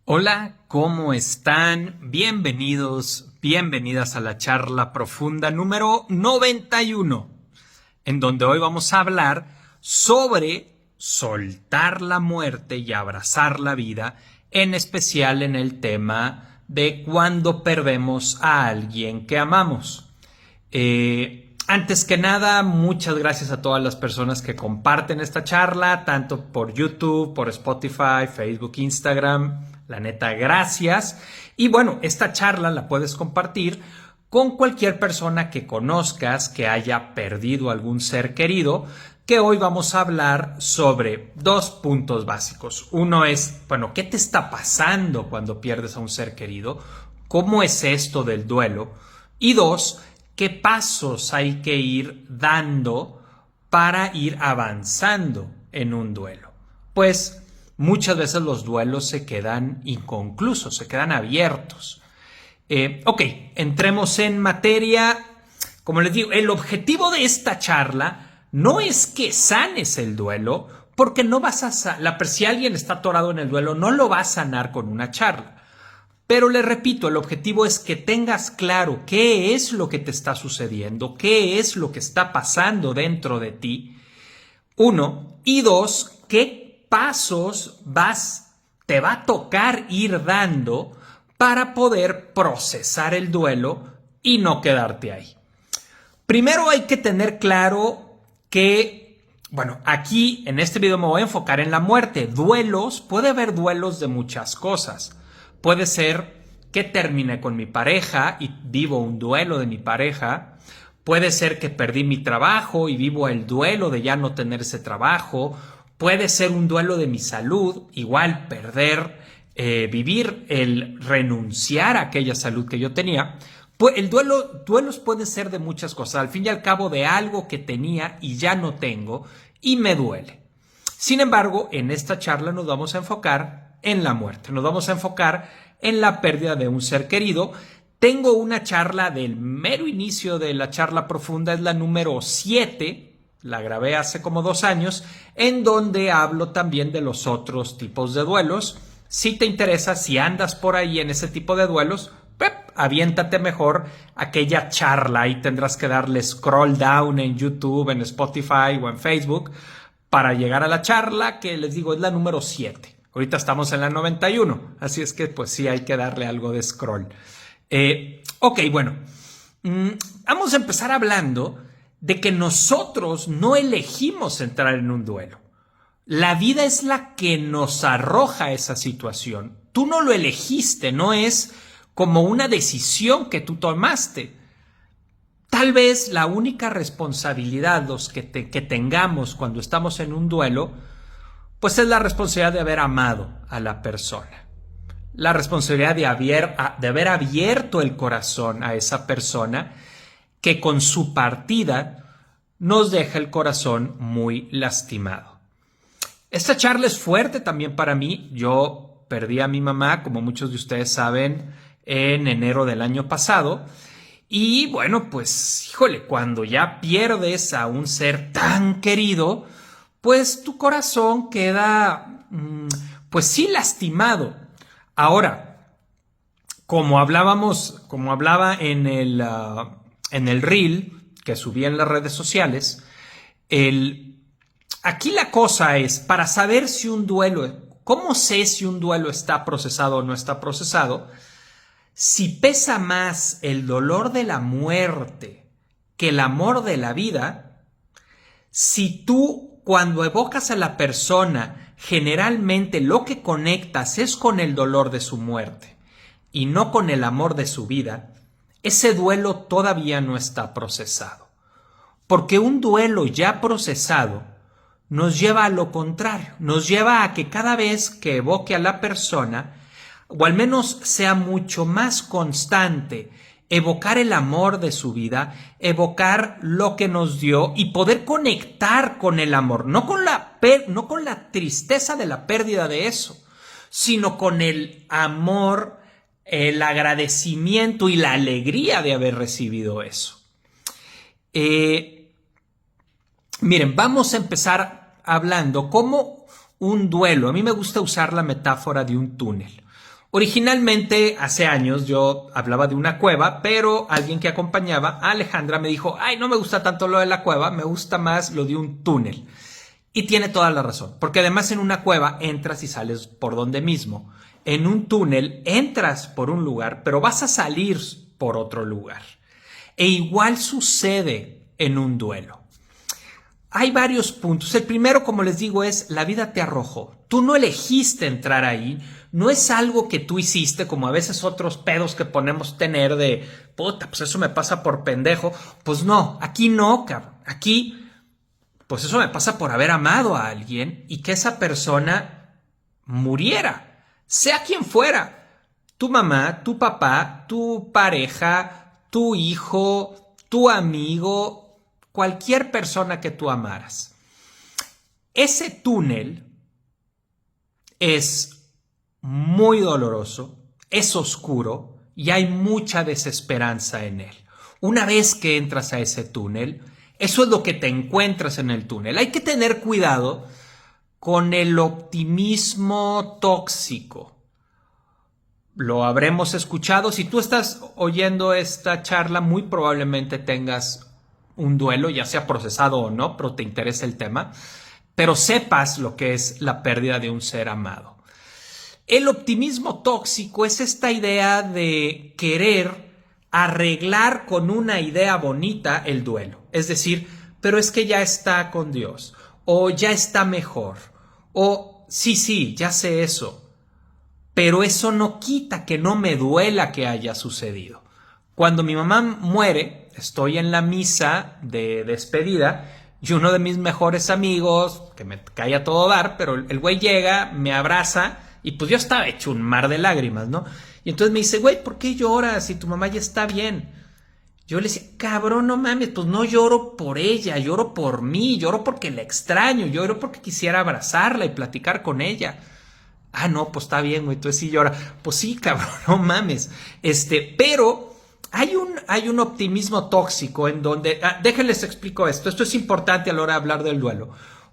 Hola, ¿cómo están? Bienvenidos, bienvenidas a la charla profunda número 91, en donde hoy vamos a hablar sobre soltar la muerte y abrazar la vida, en especial en el tema de cuando perdemos a alguien que amamos. Antes que nada, muchas gracias a todas las personas que comparten esta charla, tanto por YouTube, por Spotify, Facebook, Instagram. La neta, gracias. Y bueno, esta charla la puedes compartir con cualquier persona que conozcas que haya perdido algún ser querido, que hoy vamos a hablar sobre dos puntos básicos. Uno es, bueno, ¿qué te está pasando cuando pierdes a un ser querido? ¿Cómo es esto del duelo? Y dos, ¿qué pasos hay que ir dando para ir avanzando en un duelo? Pues muchas veces los duelos se quedan inconclusos, se quedan abiertos. Ok, entremos en materia. Como les digo, el objetivo de esta charla no es que sanes el duelo, porque no vas a si alguien está atorado en el duelo, no lo va a sanar con una charla. Pero le repito, el objetivo es que tengas claro qué es lo que te está sucediendo, qué es lo que está pasando dentro de ti. Uno. Y dos, qué pasos te va a tocar ir dando para poder procesar el duelo y no quedarte ahí. Primero hay que tener claro que, bueno, aquí en este video me voy a enfocar en la muerte. Duelos, puede haber duelos de muchas cosas. Puede ser que termine con mi pareja y vivo un duelo de mi pareja. Puede ser que perdí mi trabajo y vivo el duelo de ya no tener ese trabajo. Puede ser un duelo de mi salud, igual vivir el renunciar a aquella salud que yo tenía. Pues duelos pueden ser de muchas cosas, al fin y al cabo de algo que tenía y ya no tengo y me duele. Sin embargo, en esta charla nos vamos a enfocar en la muerte, nos vamos a enfocar en la pérdida de un ser querido. Tengo una charla del mero inicio de la charla profunda, es la número 7, la grabé hace como 2 años, en donde hablo también de los otros tipos de duelos. Si te interesa, si andas por ahí en ese tipo de duelos, aviéntate mejor aquella charla. Ahí tendrás que darle scroll down en YouTube, en Spotify o en Facebook para llegar a la charla, que les digo es la número 7. Ahorita estamos en la 91, así es que pues sí hay que darle algo de scroll. Ok, bueno, vamos a empezar hablando de que nosotros no elegimos entrar en un duelo. La vida es la que nos arroja esa situación. Tú no lo elegiste, no es como una decisión que tú tomaste. Tal vez la única responsabilidad que tengamos cuando estamos en un duelo, pues es la responsabilidad de haber amado a la persona. La responsabilidad de haber abierto el corazón a esa persona que con su partida nos deja el corazón muy lastimado. Esta charla es fuerte también para mí. Yo perdí a mi mamá, como muchos de ustedes saben, en enero del año pasado. Y bueno, pues, híjole, cuando ya pierdes a un ser tan querido, pues tu corazón queda, pues sí, lastimado. Ahora, como hablaba en el reel que subí en las redes sociales, aquí la cosa es, para saber si un duelo, ¿cómo sé si un duelo está procesado o no está procesado? Si pesa más el dolor de la muerte que el amor de la vida, si tú cuando evocas a la persona generalmente lo que conectas es con el dolor de su muerte y no con el amor de su vida, ese duelo todavía no está procesado. Porque un duelo ya procesado nos lleva a lo contrario, nos lleva a que cada vez que evoque a la persona, o al menos sea mucho más constante, evocar el amor de su vida, evocar lo que nos dio y poder conectar con el amor, no con la tristeza de la pérdida de eso, sino con el amor, el agradecimiento y la alegría de haber recibido eso. Miren, vamos a empezar hablando como un duelo. A mí me gusta usar la metáfora de un túnel. Originalmente, hace años, yo hablaba de una cueva, pero alguien que acompañaba a Alejandra me dijo, ay, no me gusta tanto lo de la cueva, me gusta más lo de un túnel. Y tiene toda la razón, porque además en una cueva entras y sales por donde mismo. En un túnel entras por un lugar, pero vas a salir por otro lugar. E igual sucede en un duelo. Hay varios puntos. El primero, como les digo, es la vida te arrojó. Tú no elegiste entrar ahí. No es algo que tú hiciste, como a veces otros pedos que ponemos tener de, puta, pues eso me pasa por pendejo. Pues no, aquí no, cabrón. Aquí, pues eso me pasa por haber amado a alguien y que esa persona muriera. Sea quien fuera. Tu mamá, tu papá, tu pareja, tu hijo, tu amigo, cualquier persona que tú amaras. Ese túnel es muy doloroso, es oscuro y hay mucha desesperanza en él. Una vez que entras a ese túnel, eso es lo que te encuentras en el túnel. Hay que tener cuidado con el optimismo tóxico. Lo habremos escuchado. Si tú estás oyendo esta charla, muy probablemente tengas un duelo, ya sea procesado o no, pero te interesa el tema, pero sepas lo que es la pérdida de un ser amado. El optimismo tóxico es esta idea de querer arreglar con una idea bonita el duelo. Es decir, pero es que ya está con Dios, o ya está mejor, o sí, ya sé eso, pero eso no quita que no me duela que haya sucedido. Cuando mi mamá muere, estoy en la misa de despedida y uno de mis mejores amigos, que me cae a todo dar, pero el güey llega, me abraza y pues yo estaba hecho un mar de lágrimas, ¿no? Y entonces me dice, güey, ¿por qué lloras si tu mamá ya está bien? Yo le decía, cabrón, no mames, pues no lloro por ella, lloro por mí, lloro porque la extraño, lloro porque quisiera abrazarla y platicar con ella. Ah, no, pues está bien, güey, entonces sí llora. Pues sí, cabrón, no mames. Pero hay un optimismo tóxico en donde, déjenles explico esto es importante a la hora de hablar del duelo,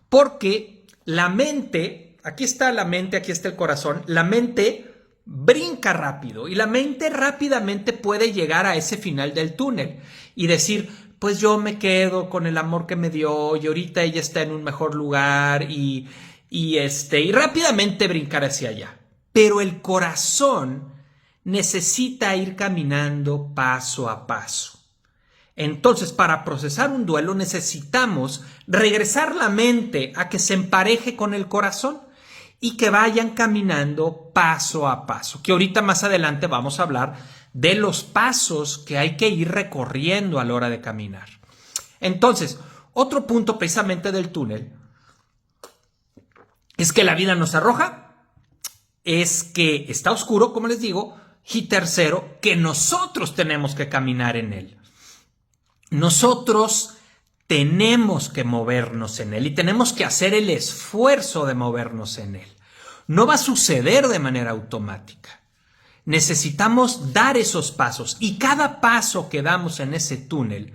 porque la mente, aquí está la mente, aquí está el corazón, la mente brinca rápido y la mente rápidamente puede llegar a ese final del túnel y decir, pues yo me quedo con el amor que me dio y ahorita ella está en un mejor lugar y rápidamente brincar hacia allá. Pero el corazón necesita ir caminando paso a paso. Entonces, para procesar un duelo necesitamos regresar la mente a que se empareje con el corazón y que vayan caminando paso a paso. Que ahorita más adelante vamos a hablar de los pasos que hay que ir recorriendo a la hora de caminar. Entonces, otro punto precisamente del túnel es que la vida nos arroja, es que está oscuro, como les digo, y tercero, que nosotros tenemos que caminar en él. Nosotros tenemos que movernos en él y tenemos que hacer el esfuerzo de movernos en él. No va a suceder de manera automática. Necesitamos dar esos pasos y cada paso que damos en ese túnel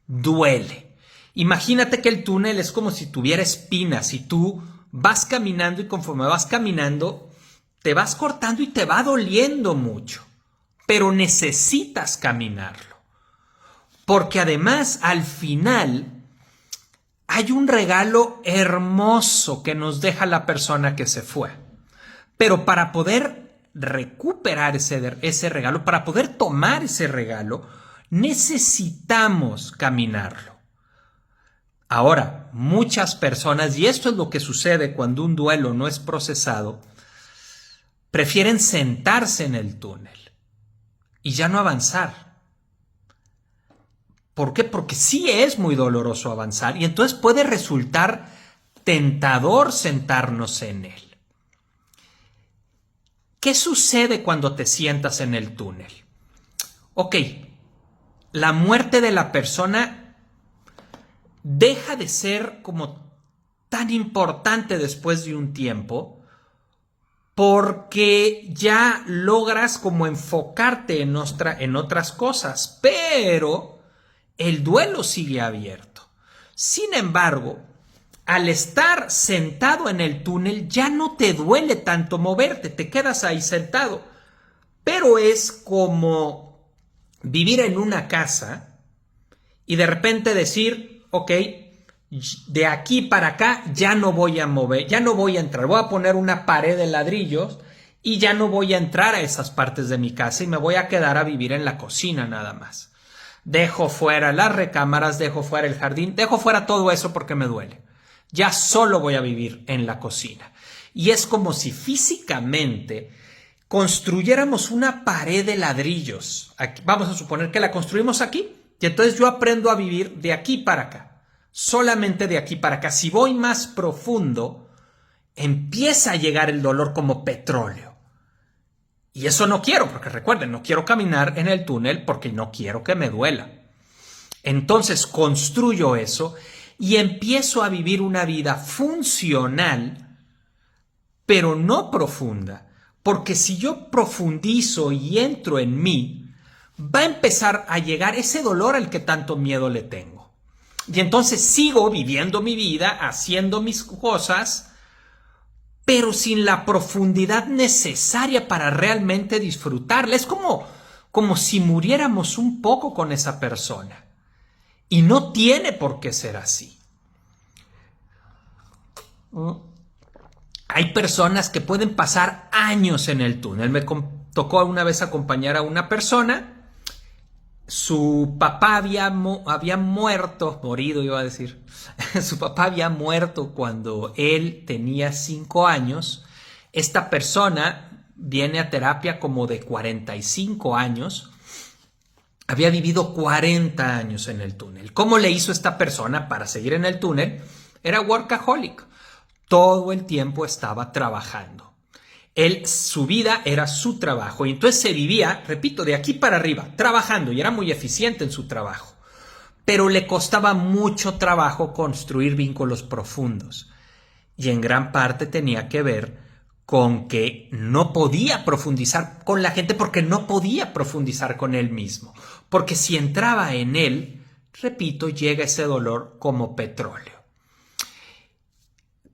duele. Imagínate que el túnel es como si tuviera espinas y tú vas caminando y conforme vas caminando te vas cortando y te va doliendo mucho, pero necesitas caminarlo. Porque además al final hay un regalo hermoso que nos deja la persona que se fue. Pero para poder recuperar ese regalo, para poder tomar ese regalo, necesitamos caminarlo. Ahora, muchas personas, y esto es lo que sucede cuando un duelo no es procesado, prefieren sentarse en el túnel y ya no avanzar. ¿Por qué? Porque sí es muy doloroso avanzar y entonces puede resultar tentador sentarnos en él. ¿Qué sucede cuando te sientas en el túnel? Ok, la muerte de la persona deja de ser como tan importante después de un tiempo porque ya logras como enfocarte en otras cosas, pero el duelo sigue abierto. Sin embargo, al estar sentado en el túnel ya no te duele tanto moverte, te quedas ahí sentado. pero es como vivir en una casa y de repente decir, ok, de aquí para acá ya no voy a mover, ya no voy a entrar, voy a poner una pared de ladrillos y ya no voy a entrar a esas partes de mi casa y me voy a quedar a vivir en la cocina nada más. Dejo fuera las recámaras, dejo fuera el jardín, dejo fuera todo eso porque me duele. Ya solo voy a vivir en la cocina. Y es como si físicamente construyéramos una pared de ladrillos. Aquí, vamos a suponer que la construimos aquí y entonces yo aprendo a vivir de aquí para acá. Solamente de aquí para acá. Si voy más profundo, empieza a llegar el dolor como petróleo. Y eso no quiero, porque recuerden, no quiero caminar en el túnel porque no quiero que me duela. Entonces construyo eso y empiezo a vivir una vida funcional, pero no profunda. Porque si yo profundizo y entro en mí, va a empezar a llegar ese dolor al que tanto miedo le tengo. Y entonces sigo viviendo mi vida, haciendo mis cosas, pero sin la profundidad necesaria para realmente disfrutarla. Es como si muriéramos un poco con esa persona. Y no tiene por qué ser así. Hay personas que pueden pasar años en el túnel. Me tocó una vez acompañar a una persona. Su papá había morido, iba a decir. Su papá había muerto cuando él tenía 5 años. Esta persona viene a terapia como de 45 años. Había vivido 40 años en el túnel. ¿Cómo le hizo esta persona para seguir en el túnel? Era workaholic. Todo el tiempo estaba trabajando. Su vida era su trabajo y entonces se vivía, repito, de aquí para arriba, trabajando y era muy eficiente en su trabajo. Pero le costaba mucho trabajo construir vínculos profundos y en gran parte tenía que ver con que no podía profundizar con la gente porque no podía profundizar con él mismo. Porque si entraba en él, repito, llega ese dolor como petróleo.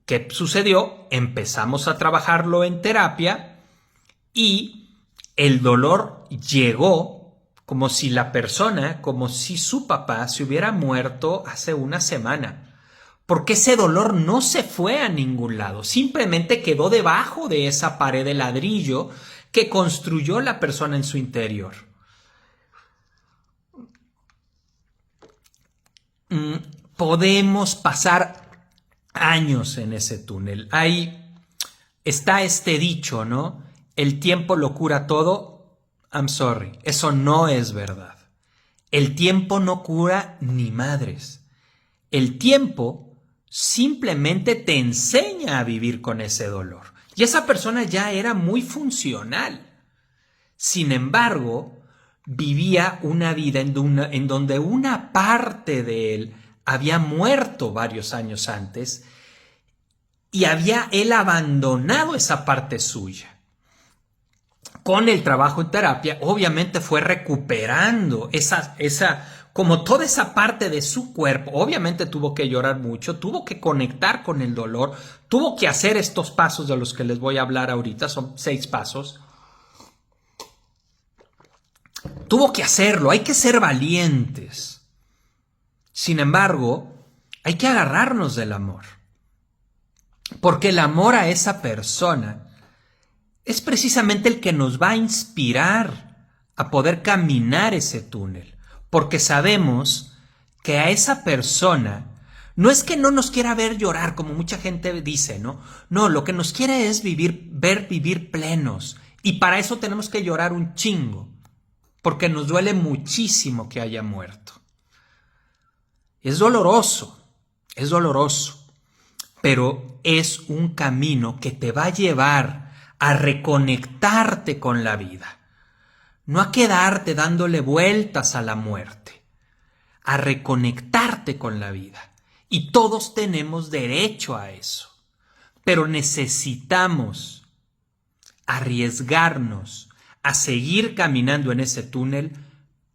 ¿Qué sucedió? Empezamos a trabajarlo en terapia y el dolor llegó como si la persona, como si su papá se hubiera muerto hace una semana. Porque ese dolor no se fue a ningún lado, simplemente quedó debajo de esa pared de ladrillo que construyó la persona en su interior. Podemos pasar años en ese túnel. Ahí está este dicho, ¿no? El tiempo lo cura todo. I'm sorry, eso no es verdad. El tiempo no cura ni madres. El tiempo simplemente te enseña a vivir con ese dolor. Y esa persona ya era muy funcional. Sin embargo, vivía una vida en donde una parte de él había muerto varios años antes y había él abandonado esa parte suya. Con el trabajo en terapia, obviamente fue recuperando como toda esa parte de su cuerpo. Obviamente tuvo que llorar mucho, tuvo que conectar con el dolor, tuvo que hacer estos pasos de los que les voy a hablar ahorita, son 6 pasos. Tuvo que hacerlo, hay que ser valientes. Sin embargo, hay que agarrarnos del amor. Porque el amor a esa persona es precisamente el que nos va a inspirar a poder caminar ese túnel. Porque sabemos que a esa persona no es que no nos quiera ver llorar, como mucha gente dice, ¿no? No, lo que nos quiere es ver vivir plenos. Y para eso tenemos que llorar un chingo. Porque nos duele muchísimo que haya muerto. Es doloroso, pero es un camino que te va a llevar a reconectarte con la vida. No a quedarte dándole vueltas a la muerte, a reconectarte con la vida. Y todos tenemos derecho a eso, pero necesitamos arriesgarnos a seguir caminando en ese túnel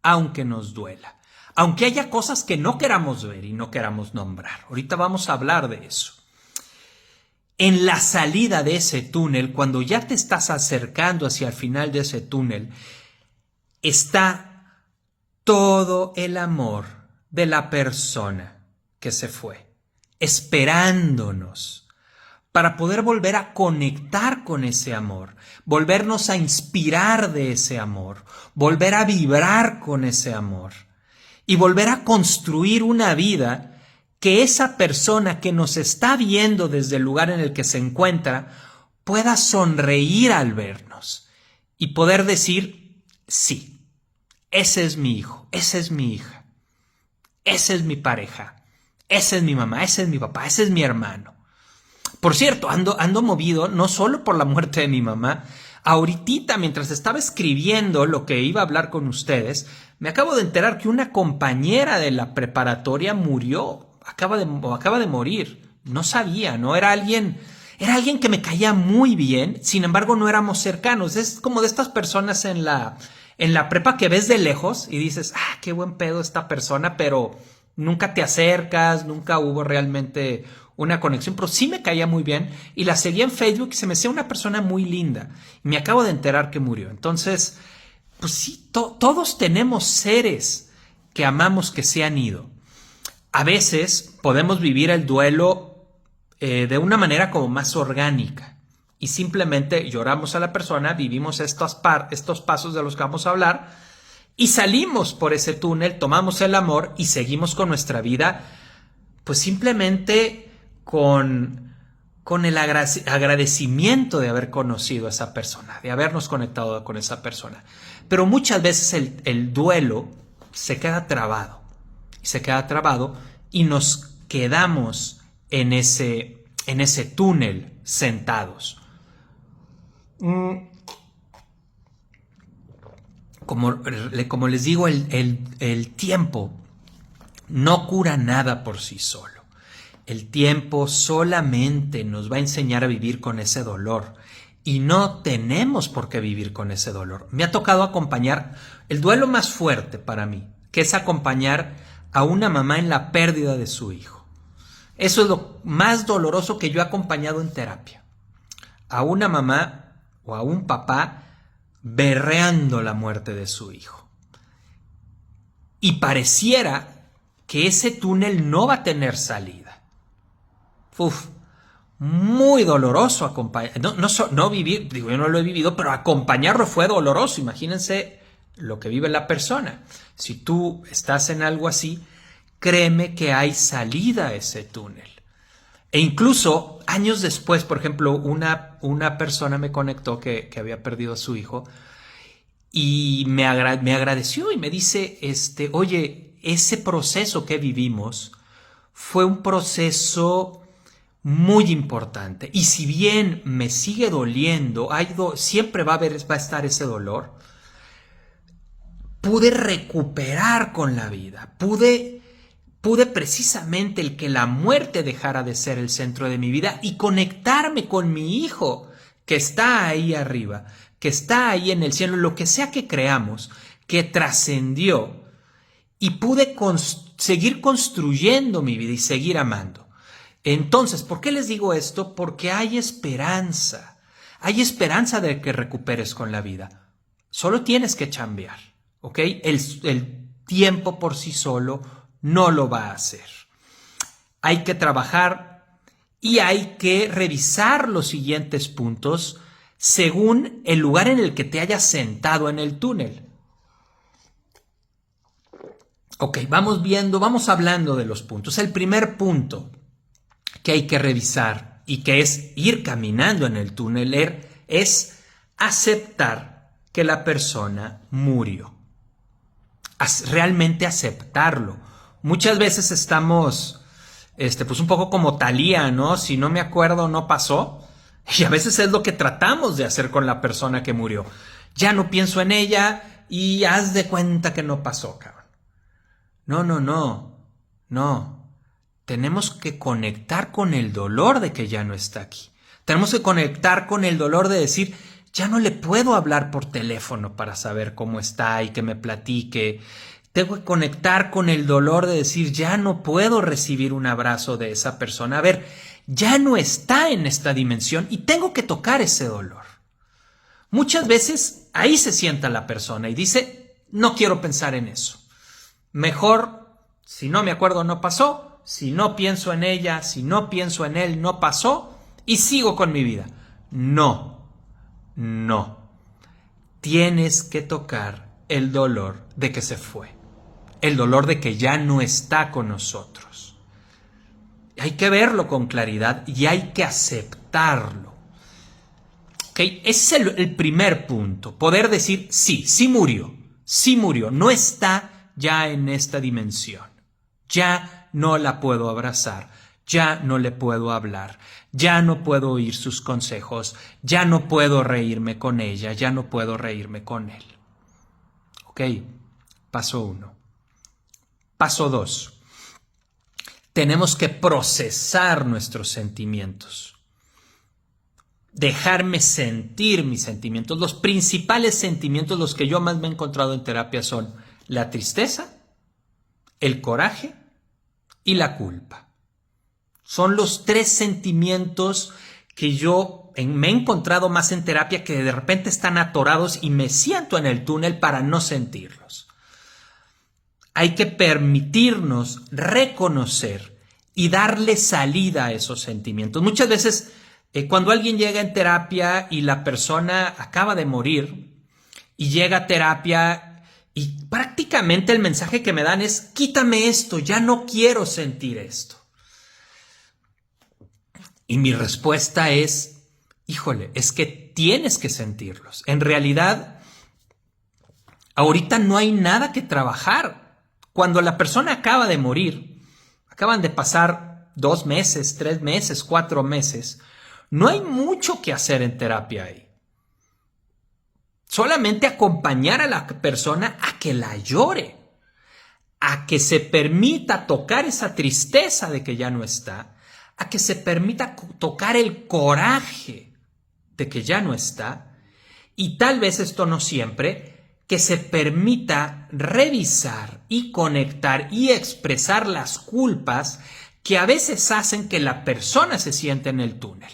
aunque nos duela. Aunque haya cosas que no queramos ver y no queramos nombrar. Ahorita vamos a hablar de eso. en la salida de ese túnel, cuando ya te estás acercando hacia el final de ese túnel, está todo el amor de la persona que se fue, esperándonos para poder volver a conectar con ese amor, volvernos a inspirar de ese amor, volver a vibrar con ese amor y volver a construir una vida que esa persona que nos está viendo desde el lugar en el que se encuentra pueda sonreír al vernos y poder decir, sí, ese es mi hijo, esa es mi hija, esa es mi pareja, esa es mi mamá, ese es mi papá, ese es mi hermano. Por cierto, ando movido no solo por la muerte de mi mamá. Ahorita, mientras estaba escribiendo lo que iba a hablar con ustedes, me acabo de enterar que una compañera de la preparatoria murió. Acaba de morir. No sabía, ¿no? Era alguien que me caía muy bien, sin embargo no éramos cercanos. Es como de estas personas en la prepa que ves de lejos y dices, qué buen pedo esta persona, pero nunca te acercas, nunca hubo realmente una conexión, pero sí me caía muy bien y la seguía en Facebook y se me hacía una persona muy linda. Y me acabo de enterar que murió. Entonces, pues sí, todos tenemos seres que amamos que se han ido. A veces podemos vivir el duelo de una manera como más orgánica y simplemente lloramos a la persona, vivimos estos pasos de los que vamos a hablar y salimos por ese túnel, tomamos el amor y seguimos con nuestra vida, pues simplemente con el agradecimiento de haber conocido a esa persona, de habernos conectado con esa persona. Pero muchas veces el duelo se queda trabado y nos quedamos en ese túnel sentados. Como les digo, el tiempo no cura nada por sí solo. El tiempo solamente nos va a enseñar a vivir con ese dolor y no tenemos por qué vivir con ese dolor. Me ha tocado acompañar el duelo más fuerte para mí, que es acompañar a una mamá en la pérdida de su hijo. Eso es lo más doloroso que yo he acompañado en terapia. A una mamá o a un papá berreando la muerte de su hijo. Y pareciera que ese túnel no va a tener salida. Muy doloroso acompañar. No vivir, digo, yo no lo he vivido, pero acompañarlo fue doloroso. Imagínense lo que vive la persona. Si tú estás en algo así, créeme que hay salida a ese túnel. E incluso años después, por ejemplo, una persona me conectó que había perdido a su hijo y me agradeció y me dice, oye, ese proceso que vivimos fue un proceso muy importante. Y si bien me sigue doliendo, siempre va a estar ese dolor, pude recuperar con la vida, pude precisamente el que la muerte dejara de ser el centro de mi vida y conectarme con mi hijo que está ahí arriba, que está ahí en el cielo, lo que sea que creamos, que trascendió y pude seguir construyendo mi vida y seguir amando. Entonces, ¿por qué les digo esto? Porque hay esperanza de que recuperes con la vida. Solo tienes que chambear, ¿ok? El tiempo por sí solo no lo va a hacer. Hay que trabajar y hay que revisar los siguientes puntos según el lugar en el que te hayas sentado en el túnel. Ok, vamos hablando de los puntos. El primer punto que hay que revisar y que es ir caminando en el túnel es aceptar que la persona murió. Realmente aceptarlo. Muchas veces estamos pues un poco como Thalía, ¿no? Si no me acuerdo, no pasó. Y a veces es lo que tratamos de hacer con la persona que murió. Ya no pienso en ella y haz de cuenta que no pasó, cabrón. No. Tenemos que conectar con el dolor de que ya no está aquí. Tenemos que conectar con el dolor de decir, ya no le puedo hablar por teléfono para saber cómo está y que me platique. Tengo que conectar con el dolor de decir, ya no puedo recibir un abrazo de esa persona. A ver, ya no está en esta dimensión y tengo que tocar ese dolor. Muchas veces ahí se sienta la persona y dice, no quiero pensar en eso. Mejor, si no me acuerdo, no pasó. Si no pienso en ella, si no pienso en él, no pasó y sigo con mi vida. No, no. Tienes que tocar el dolor de que se fue. El dolor de que ya no está con nosotros. Hay que verlo con claridad y hay que aceptarlo. ¿Okay? Ese es el primer punto. Poder decir, sí murió, no está ya en esta dimensión. Ya no la puedo abrazar, ya no le puedo hablar, ya no puedo oír sus consejos, ya no puedo reírme con ella, ya no puedo reírme con él. Ok, paso 1. Paso 2. Tenemos que procesar nuestros sentimientos. Dejarme sentir mis sentimientos. Los principales sentimientos, los que yo más me he encontrado en terapia son la tristeza, el coraje y la culpa. Son los 3 sentimientos que yo me he encontrado más en terapia, que de repente están atorados y me siento en el túnel para no sentirlos. Hay que permitirnos reconocer y darle salida a esos sentimientos. Muchas veces cuando alguien llega en terapia y la persona acaba de morir y llega a terapia y prácticamente el mensaje que me dan es, quítame esto, ya no quiero sentir esto. Y mi respuesta es, híjole, es que tienes que sentirlos. En realidad, ahorita no hay nada que trabajar. Cuando la persona acaba de morir, acaban de pasar 2 meses, 3 meses, 4 meses, no hay mucho que hacer en terapia ahí. Solamente acompañar a la persona a que la llore, a que se permita tocar esa tristeza de que ya no está, a que se permita tocar el coraje de que ya no está, y tal vez esto no siempre, que se permita revisar y conectar y expresar las culpas que a veces hacen que la persona se sienta en el túnel,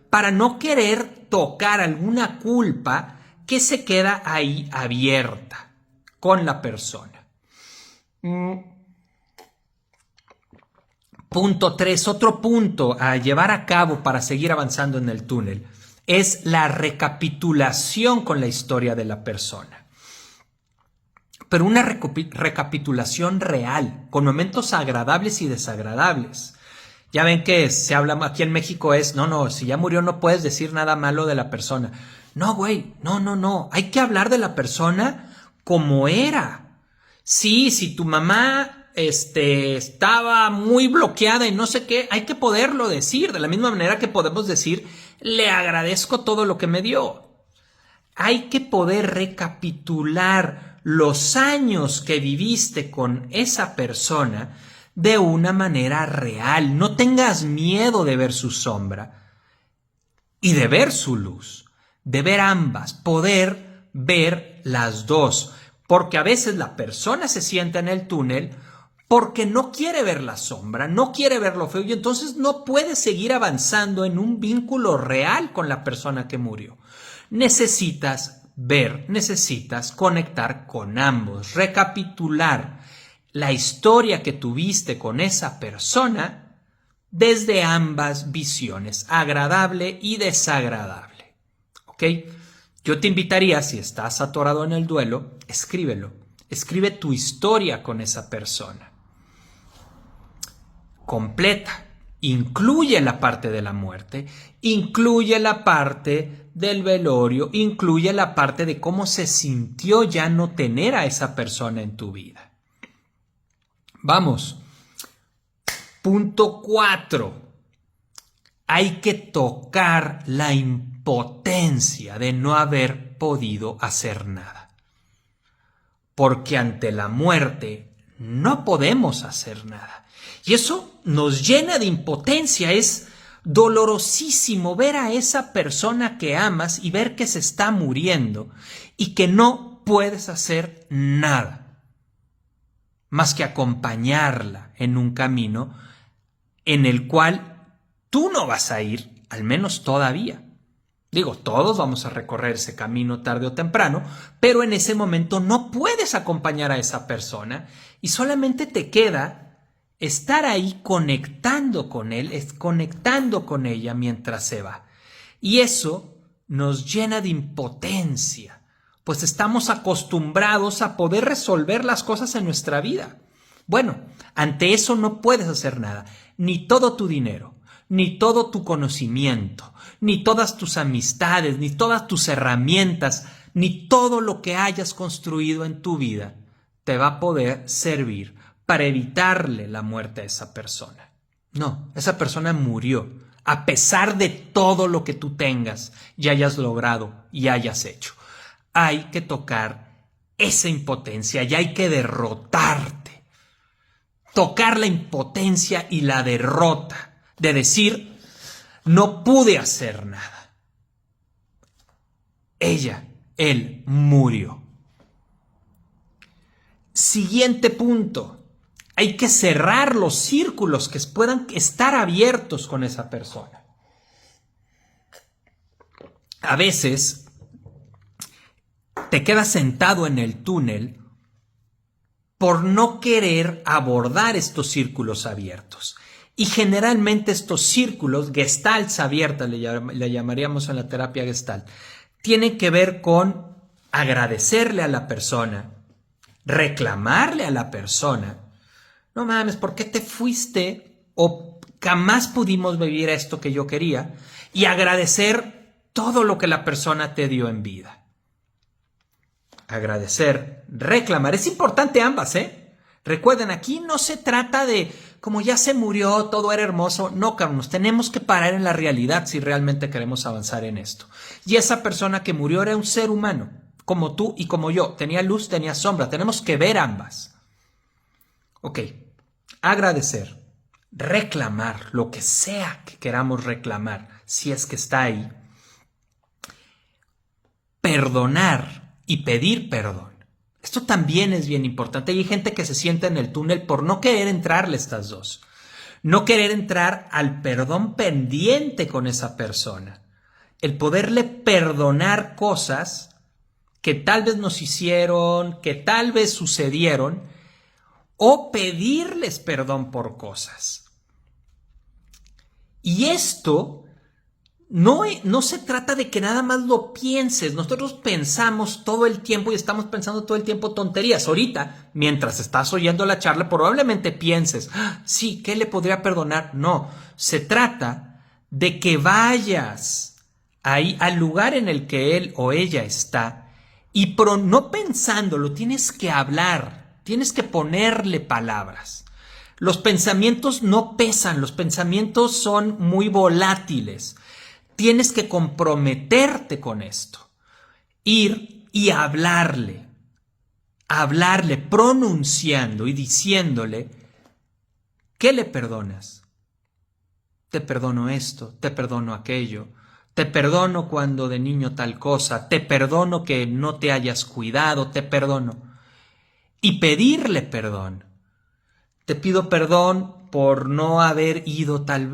para no querer tocar alguna culpa que se queda ahí abierta con la persona. Punto 3, otro punto a llevar a cabo para seguir avanzando en el túnel, es la recapitulación con la historia de la persona. Pero una recapitulación real, con momentos agradables y desagradables. Ya ven que se habla aquí en México no, si ya murió no puedes decir nada malo de la persona. No, güey, no. Hay que hablar de la persona como era. Sí, si tu mamá estaba muy bloqueada y no sé qué, hay que poderlo decir. De la misma manera que podemos decir, le agradezco todo lo que me dio. Hay que poder recapitular los años que viviste con esa persona de una manera real. No tengas miedo de ver su sombra y de ver su luz, de ver ambas, poder ver las dos, porque a veces la persona se sienta en el túnel porque no quiere ver la sombra, no quiere ver lo feo y entonces no puede seguir avanzando en un vínculo real con la persona que murió. Necesitas ver, necesitas conectar con ambos, recapitular la historia que tuviste con esa persona desde ambas visiones, agradable y desagradable. ¿Ok? Yo te invitaría, si estás atorado en el duelo, escríbelo. Escribe tu historia con esa persona. Completa. Incluye la parte de la muerte, incluye la parte del velorio, incluye la parte de cómo se sintió ya no tener a esa persona en tu vida. Vamos. Punto 4. Hay que tocar la impotencia de no haber podido hacer nada. Porque ante la muerte no podemos hacer nada. Y eso nos llena de impotencia. Es dolorosísimo ver a esa persona que amas y ver que se está muriendo y que no puedes hacer nada más que acompañarla en un camino en el cual Tú no vas a ir, al menos todavía. Digo, todos vamos a recorrer ese camino tarde o temprano, pero en ese momento no puedes acompañar a esa persona y solamente te queda estar ahí conectando con él, conectando con ella mientras se va. Y eso nos llena de impotencia, pues estamos acostumbrados a poder resolver las cosas en nuestra vida. Bueno, ante eso no puedes hacer nada, ni todo tu dinero, ni todo tu conocimiento, ni todas tus amistades, ni todas tus herramientas, ni todo lo que hayas construido en tu vida te va a poder servir para evitarle la muerte a esa persona. No, esa persona murió, a pesar de todo lo que tú tengas y hayas logrado y hayas hecho. Hay que tocar esa impotencia y hay que derrotarte. Tocar la impotencia y la derrota de decir, no pude hacer nada. Él murió. Siguiente punto. Hay que cerrar los círculos que puedan estar abiertos con esa persona. A veces te quedas sentado en el túnel por no querer abordar estos círculos abiertos. Y generalmente estos círculos, gestalts abiertas, le llamaríamos en la terapia gestalt, tienen que ver con agradecerle a la persona, reclamarle a la persona. No mames, ¿por qué te fuiste? O jamás pudimos vivir esto que yo quería. Y agradecer todo lo que la persona te dio en vida. Agradecer, reclamar. Es importante ambas, ¿eh? Recuerden, aquí no se trata de como ya se murió, todo era hermoso. No, cabrón, nos tenemos que parar en la realidad si realmente queremos avanzar en esto. Y esa persona que murió era un ser humano, como tú y como yo. Tenía luz, tenía sombra. Tenemos que ver ambas. Ok, agradecer, reclamar, lo que sea que queramos reclamar, si es que está ahí. Perdonar y pedir perdón. Esto también es bien importante. Hay gente que se sienta en el túnel por no querer entrarle estas dos. No querer entrar al perdón pendiente con esa persona. El poderle perdonar cosas que tal vez nos hicieron, que tal vez sucedieron, o pedirles perdón por cosas. Y esto no se trata de que nada más lo pienses. Nosotros pensamos todo el tiempo y estamos pensando todo el tiempo tonterías. Ahorita, mientras estás oyendo la charla, probablemente pienses, sí, ¿qué le podría perdonar? No, se trata de que vayas ahí al lugar en el que él o ella está y no pensándolo, tienes que hablar, tienes que ponerle palabras. Los pensamientos no pesan, los pensamientos son muy volátiles. Tienes que comprometerte con esto. Ir y hablarle, pronunciando y diciéndole, ¿qué le perdonas? Te perdono esto, te perdono aquello, te perdono cuando de niño tal cosa, te perdono que no te hayas cuidado, te perdono. Y pedirle perdón. Te pido perdón por no haber ido tal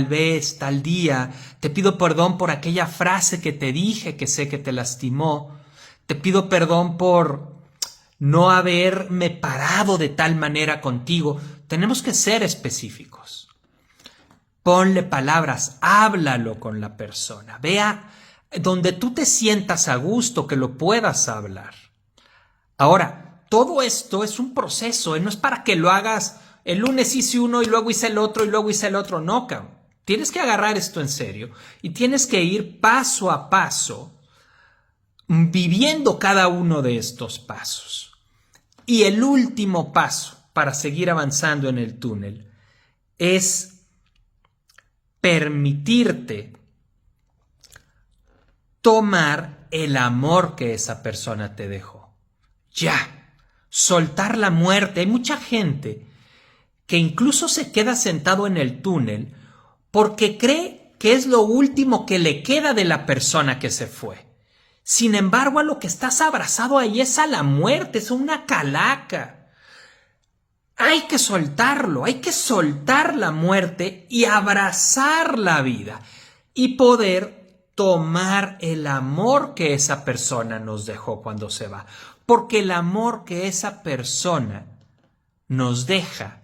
vez, tal día. Te pido perdón por aquella frase que te dije que sé que te lastimó. Te pido perdón por no haberme parado de tal manera contigo. Tenemos que ser específicos. Ponle palabras, háblalo con la persona. Vea donde tú te sientas a gusto que lo puedas hablar. Ahora, todo esto es un proceso, no es para que lo hagas. El lunes hice uno y luego hice el otro y luego hice el otro. No, cabrón. Tienes que agarrar esto en serio y tienes que ir paso a paso viviendo cada uno de estos pasos. Y el último paso para seguir avanzando en el túnel es permitirte tomar el amor que esa persona te dejó. Ya, soltar la muerte. Hay mucha gente que incluso se queda sentado en el túnel porque cree que es lo último que le queda de la persona que se fue. Sin embargo, a lo que estás abrazado ahí es a la muerte, es una calaca. hay que soltarlo, hay que soltar la muerte y abrazar la vida y poder tomar el amor que esa persona nos dejó cuando se va. Porque el amor que esa persona nos deja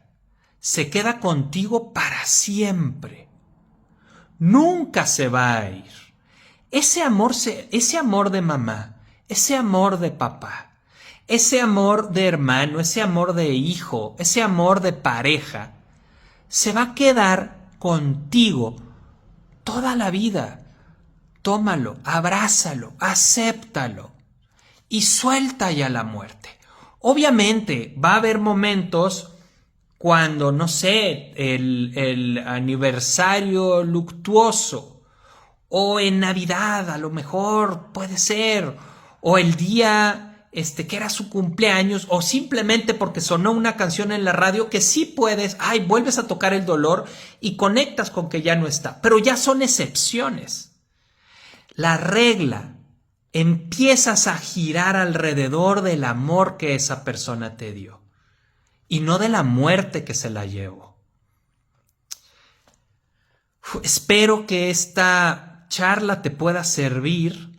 se queda contigo para siempre. Nunca se va a ir. Ese amor de mamá, ese amor de papá, ese amor de hermano, ese amor de hijo, ese amor de pareja, se va a quedar contigo toda la vida. Tómalo, abrázalo, acéptalo y suelta ya la muerte. Obviamente va a haber momentos cuando, no sé, el aniversario luctuoso, o en Navidad a lo mejor puede ser, o el día que era su cumpleaños, o simplemente porque sonó una canción en la radio que sí puedes, vuelves a tocar el dolor y conectas con que ya no está, pero ya son excepciones. La regla, empiezas a girar alrededor del amor que esa persona te dio y no de la muerte que se la llevó. Espero que esta charla te pueda servir.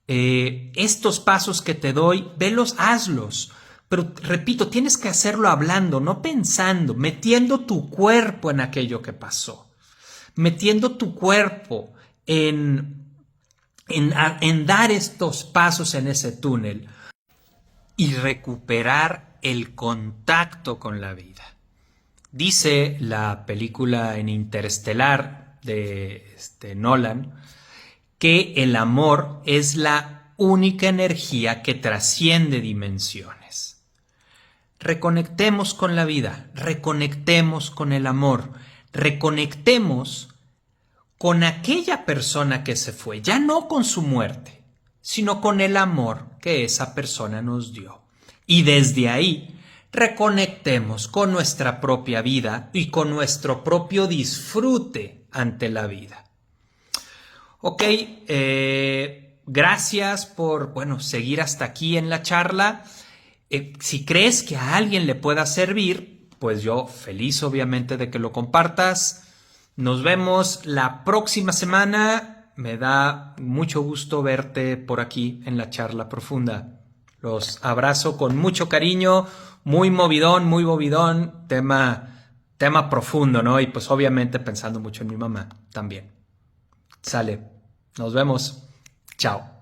Estos pasos que te doy, velos, hazlos. Pero repito, tienes que hacerlo hablando, no pensando, metiendo tu cuerpo en aquello que pasó, metiendo tu cuerpo en dar estos pasos en ese túnel y recuperar el contacto con la vida. Dice la película en Interestelar de Nolan que el amor es la única energía que trasciende dimensiones. Reconectemos con la vida, reconectemos con el amor, reconectemos con aquella persona que se fue, ya no con su muerte, sino con el amor que esa persona nos dio. Y desde ahí reconectemos con nuestra propia vida y con nuestro propio disfrute ante la vida. Ok, gracias por, seguir hasta aquí en la charla. Si crees que a alguien le pueda servir, pues yo feliz obviamente de que lo compartas. Nos vemos la próxima semana. Me da mucho gusto verte por aquí en la charla profunda. Los abrazo con mucho cariño, muy movidón, tema profundo, ¿no? Y pues obviamente pensando mucho en mi mamá también. Sale, nos vemos. Chao.